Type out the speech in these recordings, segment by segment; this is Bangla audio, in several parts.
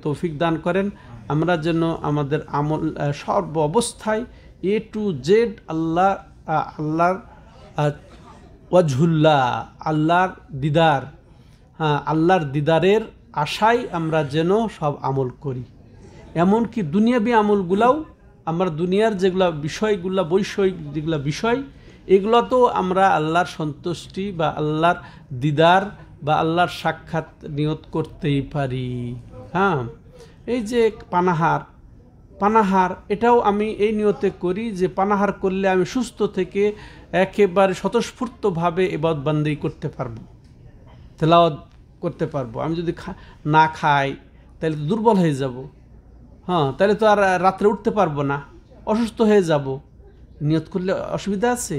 তৌফিক দান করেন। আমরা যেন আমাদের আমল সর্ব অবস্থায় এ টু জেড আল্লাহর ওয়াজহুল্লাহ, আল্লাহর দিদার, আল্লাহর দিদারের আশায় আমরা যেন সব আমল করি। এমনকি দুনিয়াবি আমলগুলাও আমরা দুনিয়ার যেগুলো বিষয়গুলো, বৈষয়িক যেগুলো বিষয়, এগুলো তো আমরা আল্লাহর সন্তুষ্টি বা আল্লাহর দিদার বা আল্লাহর সাক্ষাৎ নিয়ত করতেই পারি। এই যে পানাহার এটাও আমি এই নিয়তে করি যে পানাহার করলে আমি সুস্থ থেকে একেবারে স্বতঃস্ফূর্তভাবে ইবাদত বান্দেগি করতে পারবো, তেলাওয়াত করতে পারবো। আমি যদি না খাই তাহলে তো দুর্বল হয়ে যাব, তাহলে তো আর রাত্রে উঠতে পারবো না, অসুস্থ হয়ে যাব। নিয়ত করলে অসুবিধা আছে?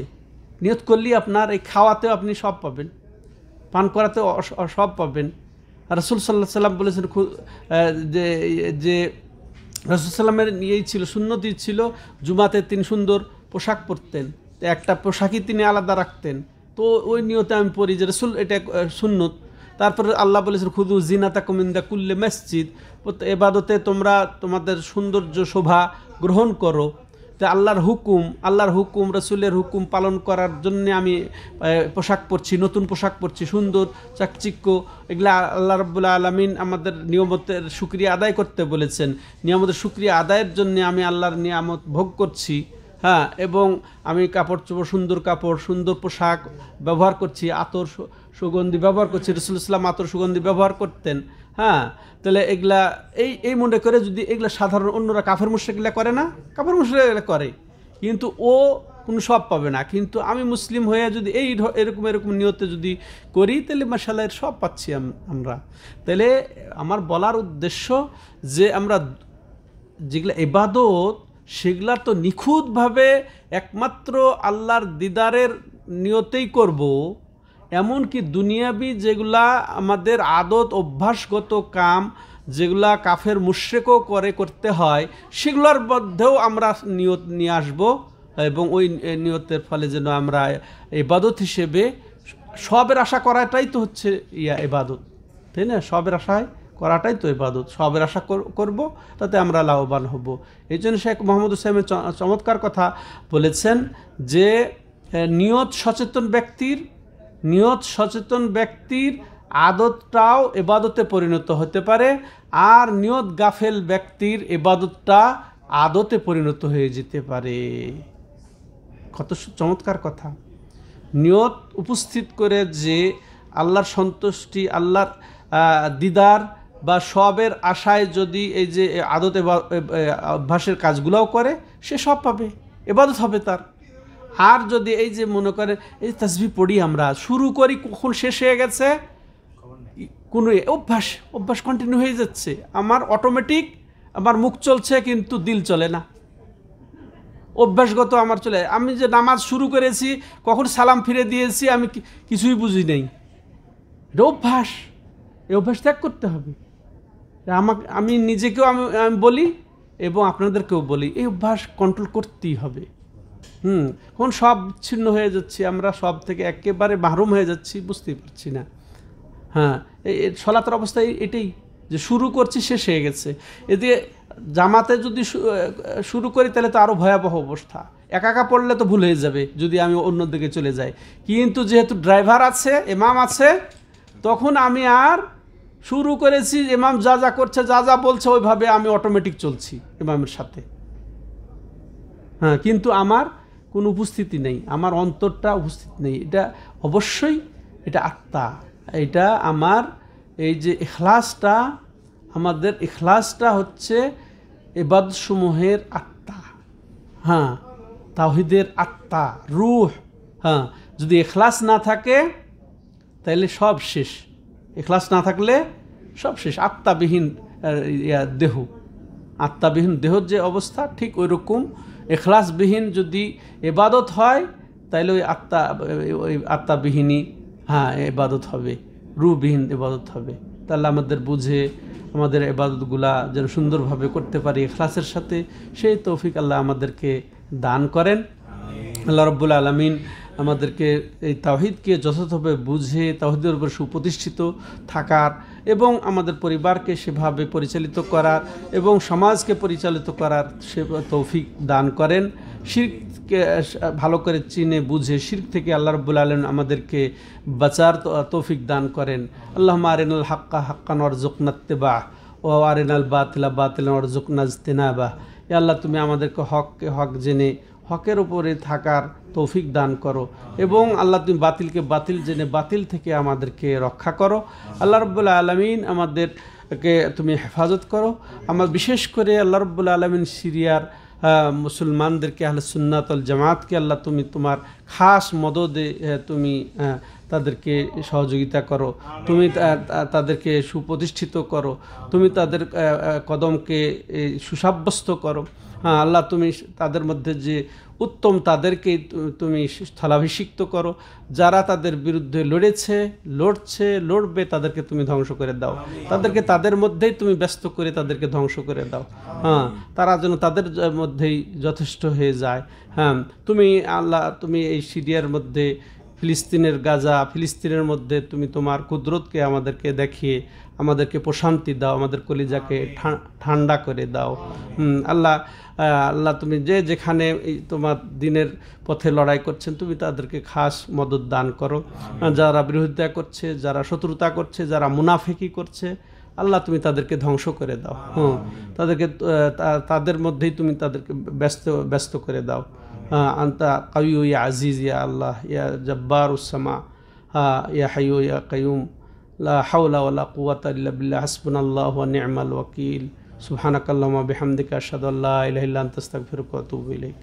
নিয়ত করলেই আপনার এই খাওয়াতেও আপনি সব পাবেন, পান করাতেও সব পাবেন। রাসূল সাল্লাল্লাহু আলাইহি সাল্লাম বলেছেন যে রাসূল সাল্লামের নিয়েই ছিল, সুন্নতই ছিল জুমাতে তিনি সুন্দর পোশাক পরতেন, তো একটা পোশাকই তিনি আলাদা রাখতেন। তো ওই নিয়তে আমি পড়ি যে রাসূল এটা সুন্নত। তারপরে আল্লাহ বলেছেন খুদু জিনাতাকুম ইনদা কুল্লি মসজিদ, ইবাদতে তোমরা তোমাদের সৌন্দর্য শোভা গ্রহণ করো। তো আল্লাহর হুকুম রাসূলের হুকুম পালন করার জন্য আমি পোশাক পরছি, নতুন পোশাক পরছি, সুন্দর চাকচিক্য। এগুলা আল্লাহ রাব্বুল আলামিন আমাদের নিয়ামতের শুকরিয়া আদায় করতে বলেছেন। নিয়ামতের শুকরিয়া আদায়ের জন্য আমি আল্লাহর নিয়ামত ভোগ করছি, এবং আমি কাপড় চোপড়, সুন্দর কাপড়, সুন্দর পোশাক ব্যবহার করছি, আতর সুগন্ধি ব্যবহার করছি। রাসূলুল্লাহ সাল্লাল্লাহু আলাইহি ওয়াসাল্লাম আতর সুগন্ধি ব্যবহার করতেন। তাহলে এগুলা এই মনে করে যদি এগুলা সাধারণ অন্যরা কাফের মুশরিকরা করে না, কাফের মুশরিকরা করে, কিন্তু ও কোনো সব পাবে না। কিন্তু আমি মুসলিম হয়ে যদি এরকম নিয়তে যদি করি, তাহলে মাশাআল্লাহ এর সব পাচ্ছি আমরা। তাহলে আমার বলার উদ্দেশ্য যে আমরা যেগুলা ইবাদত, সেগুলা তো নিখুঁতভাবে একমাত্র আল্লাহর দিদারের নিয়তেই করব। এমনকি দুনিয়াবি যেগুলা আমাদের আদত অভ্যাসগত কাম, যেগুলা কাফের মুশরিকও করতে হয়, সেগুলোর মধ্যেও আমরা নিয়ত নিয়ে আসব, এবং ওই নিয়তের ফলে যেন আমরা ইবাদত হিসেবে সবের আশা করাটাই তো হচ্ছে ইবাদত, তাই না? সবের আশায় করাটাই তো ইবাদত। সবের আশা করব, তাতে আমরা লাভবান হব। এই জন্য শেখ মোহাম্মদ হুসাইনের চমৎকার কথা বলেছেন যে নিয়ত সচেতন ব্যক্তির আদতটাও ইবাদতে পরিণত হতে পারে, আর নিয়ত গাফেল ব্যক্তির ইবাদতটা আদতে পরিণত হয়ে যেতে পারে। কত চমৎকার কথা! নিয়ত উপস্থিত করে যে আল্লাহর সন্তুষ্টি, আল্লাহর দিদার বা সবের আশায় যদি এই যে আদতে অভ্যাসের কাজগুলোও করে, সে সব পাবে, ইবাদত হবে তার। আর যদি এই যে মনে করে এই তাসবিহ পড়ি, আমরা শুরু করি, কখন শেষ হয়ে গেছে কোনো অভ্যাস কন্টিনিউ হয়ে যাচ্ছে, আমার অটোমেটিক, আমার মুখ চলছে কিন্তু দিল চলে না, অভ্যাসগত আমার চলে। আমি যে নামাজ শুরু করেছি, কখন সালাম ফিরে দিয়েছি আমি কিছুই বুঝি নেই। এটা অভ্যাস, এই অভ্যাস ত্যাগ করতে হবে। আমি নিজেকেও আমি বলি এবং আপনাদেরকেও বলি, এই অভ্যাস কন্ট্রোল করতেই হবে। এখন সব বিচ্ছিন্ন হয়ে যাচ্ছে, আমরা সব থেকে একেবারে মাহরুম হয়ে যাচ্ছি, বুঝতেই পারছি না। এই সলাতের অবস্থায় এটাই যে শুরু করছি, শেষ হয়ে গেছে। এদিকে জামাতে যদি শুরু করি, তাহলে তো আরও ভয়াবহ অবস্থা। একা পড়লে তো ভুল হয়ে যাবে যদি আমি অন্যদিকে চলে যাই। কিন্তু যেহেতু ড্রাইভার আছে, ইমাম আছে, তখন আমি আর শুরু করেছি, ইমাম যা করছে, যা বলছে, ওইভাবে আমি অটোমেটিক চলছি ইমামের সাথে। কিন্তু আমার কোনো উপস্থিতি নেই, আমার অন্তরটা উপস্থিত নেই। এটা অবশ্যই এটা আত্মা, এটা আমার এই যে ইখলাসটা, আমাদের ইখলাসটা হচ্ছে ইবাদতসমূহের আত্মা, তাওহীদের আত্মা, রূহ। যদি ইখলাস না থাকে তাহলে সব শেষ। ইখলাস না থাকলে সব শেষ। আত্মাবিহীন দেহর যে অবস্থা, ঠিক ওই রকম ইখলাসবিহীন যদি ইবাদত হয়, তাহলে ওই আত্মাবিহীনই ইবাদত হবে, রূহবিহীন ইবাদত হবে। তাহলে আমাদের বুঝে আমাদের ইবাদতগুলা যেন সুন্দরভাবে করতে পারি ইখলাসের সাথে, সেই তৌফিক আল্লাহ আমাদেরকে দান করেন। আল্লাহ রাব্বুল আলামিন আমাদেরকে এই তাওহীদকে যথাযথভাবে বুঝে তাওহীদের উপর সুপ্রতিষ্ঠিত থাকার এবং আমাদের পরিবারকে সেভাবে পরিচালিত করার এবং সমাজকে পরিচালিত করার সে তৌফিক দান করেন। শিরককে ভালো করে চিনে বুঝে শিরক থেকে আল্লাহ রাব্বুল আলামিন আমাদেরকে বাঁচার তৌফিক দান করেন। আল্লাহুম্মা আরিনাল হাক্কা হাক্কান ওয়ারযুকনা ইত্তিবাহ ওয়া আরিনাল বাতিলা বাতিলান ওয়ারযুকনা ইজতিনাবাহ। ইয়া আল্লাহ, তুমি আমাদেরকে হককে হক জেনে হকের উপরে থাকার তৌফিক দান করো এবং আল্লাহ তুমি বাতিলকে বাতিল জেনে বাতিল থেকে আমাদেরকে রক্ষা করো। আল্লাহ রাব্বুল আলামিন আমাদেরকে তুমি হেফাজত করো। আমার বিশেষ করে আল্লাহ রাব্বুল আলামিন সিরিয়ার মুসলমানদেরকে আহলে সুন্নাত ওয়াল জামাতকে আল্লাহ তুমি তোমার খাস মদদে তুমি তাদেরকে সহযোগিতা করো, তুমি তাদেরকে সুপ্রতিষ্ঠিত করো, তুমি তাদের কদমকে সুসাব্যস্ত করো। হ্যাঁ আল্লাহ, তুমি তাদের মধ্যে যে উত্তম তাদেরকে তুমি স্থলাভিষিক্ত করো, যারা তাদের বিরুদ্ধে লড়বে তাদেরকে তুমি ধ্বংস করে দাও, তাদেরকে তাদের মধ্যেই তুমি ব্যস্ত করে তাদেরকে ধ্বংস করে দাও। হ্যাঁ, তারা যেন তাদের মধ্যেই যথেষ্ট হয়ে যায়। হ্যাঁ, তুমি আল্লাহ, তুমি এই সিরিয়ার মধ্যে ফিলিস্তিনের মধ্যে তুমি তোমার কুদরতকে আমাদেরকে দেখিয়ে আমাদেরকে প্রশান্তি দাও, আমাদের কলিজাকে ঠান্ডা করে দাও। আল্লাহ, তুমি যেখানে তোমার দিনের পথে লড়াই করছেন তুমি তাদেরকে খাস মদদ দান করো। যারা বিরোধিতা করছে, যারা শত্রুতা করছে, যারা মুনাফিকি করছে, আল্লাহ তুমি তাদেরকে ধ্বংস করে দাও। তাদের মধ্যেই তুমি তাদেরকে ব্যস্ত করে দাও। আন্তা কাউয়ু ইয়া আজিজ ইয়া আল্লাহ ইয়া জব্বারুস সামা ইয়া হাইয়ু ইয়া কাইয়ুম লা হাওলা ওয়ালা কুওয়াতা ইল্লা বিল্লাহ হাসবুনাল্লাহু ওয়া নি'মাল ওয়াকিল। সুবহানাকাল্লাহুম্মা বিহামদিকা আশহাদু আল্লা ইলাহা ইল্লা আনতা আস্তাগফিরুকা ওয়া আতুবু ইলাইক।